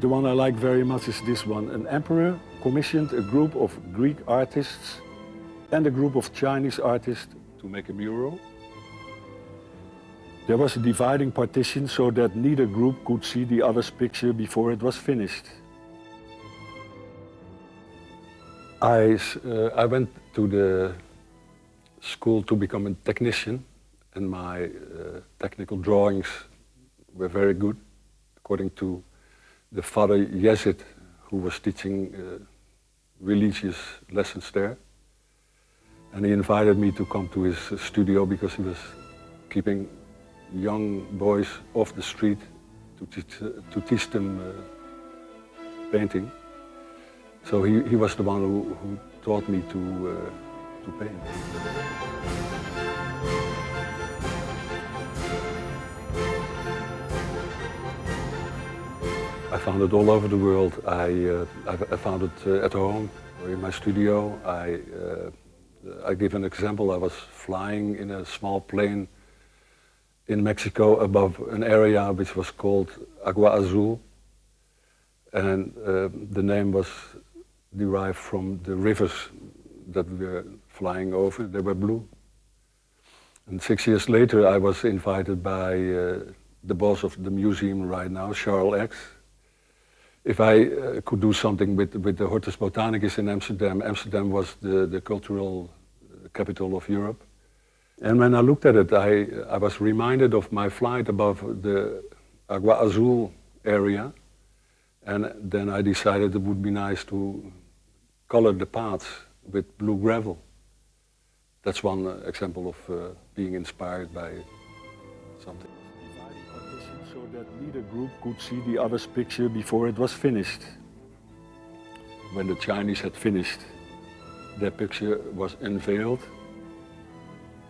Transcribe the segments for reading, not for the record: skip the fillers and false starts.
The one I like very much is this one. An emperor commissioned a group of Greek artists and a group of Chinese artists to make a mural. There was a dividing partition so that neither group could see the other's picture before it was finished. I went to the school to become a technician, and my technical drawings were very good, according to the Father Yezid, who was teaching religious lessons there. And he invited me to come to his studio because he was keeping young boys off the street to teach them painting. So he was the one who taught me to paint. I found it all over the world. I found it at home or in my studio. I give an example. I was flying in a small plane in Mexico above an area which was called Agua Azul. And the name was derived from the rivers that we were flying over. They were blue. And 6 years later, I was invited by the boss of the museum right now, Charles X. If I could do something with the Hortus Botanicus in Amsterdam. Amsterdam was the cultural capital of Europe. And when I looked at it, I was reminded of my flight above the Agua Azul area. And then I decided it would be nice to color the paths with blue gravel. That's one example of being inspired by something. Dividing partition so that neither group could see the other's picture before it was finished. When the Chinese had finished, their picture was unveiled.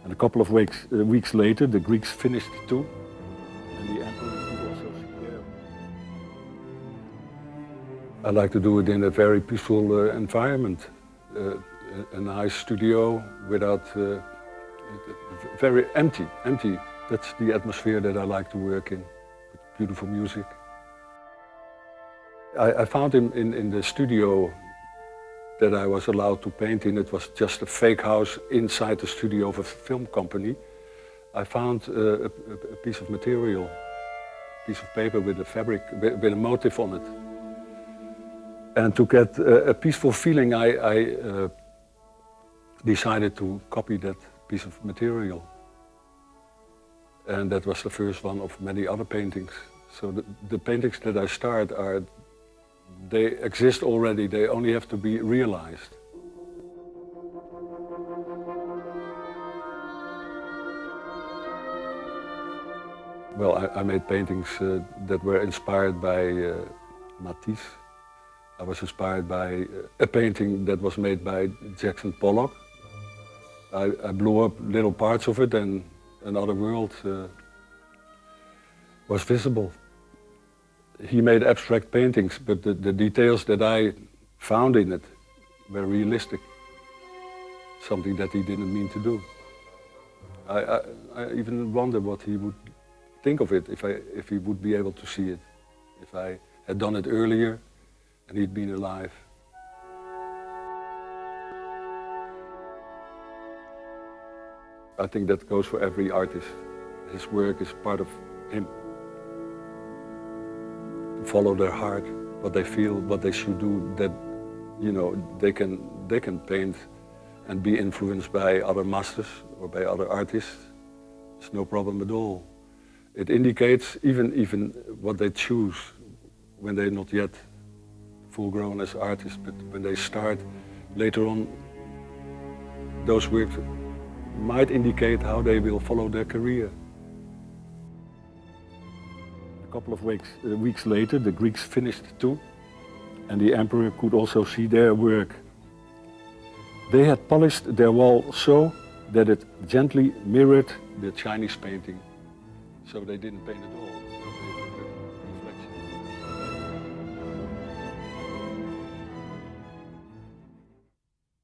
And a couple of weeks later, the Greeks finished too. And the emperor could also see there. I like to do it in a very peaceful environment. A nice studio without, very empty. That's the atmosphere that I like to work in, with beautiful music. I found in the studio that I was allowed to paint in. It was just a fake house inside the studio of a film company. I found a piece of material, a piece of paper with a fabric, with a motif on it. And to get a peaceful feeling, I decided to copy that piece of material. And that was the first one of many other paintings. So the paintings that I start they exist already, they only have to be realized. Well, I made paintings that were inspired by Matisse. I was inspired by a painting that was made by Jackson Pollock. I blew up little parts of it and another world was visible. He made abstract paintings, but the details that I found in it were realistic. Something that he didn't mean to do. I even wonder what he would think of it if he would be able to see it. If I had done it earlier and he'd been alive. I think that goes for every artist. His work is part of him. To follow their heart, what they feel, what they should do, that, you know, they can paint and be influenced by other masters or by other artists. It's no problem at all. It indicates even what they choose when they're not yet full-grown as artists, but when they start later on, those works might indicate how they will follow their career. A couple of weeks later, the Greeks finished too, and the emperor could also see their work. They had polished their wall so that it gently mirrored the Chinese painting, so they didn't paint at all.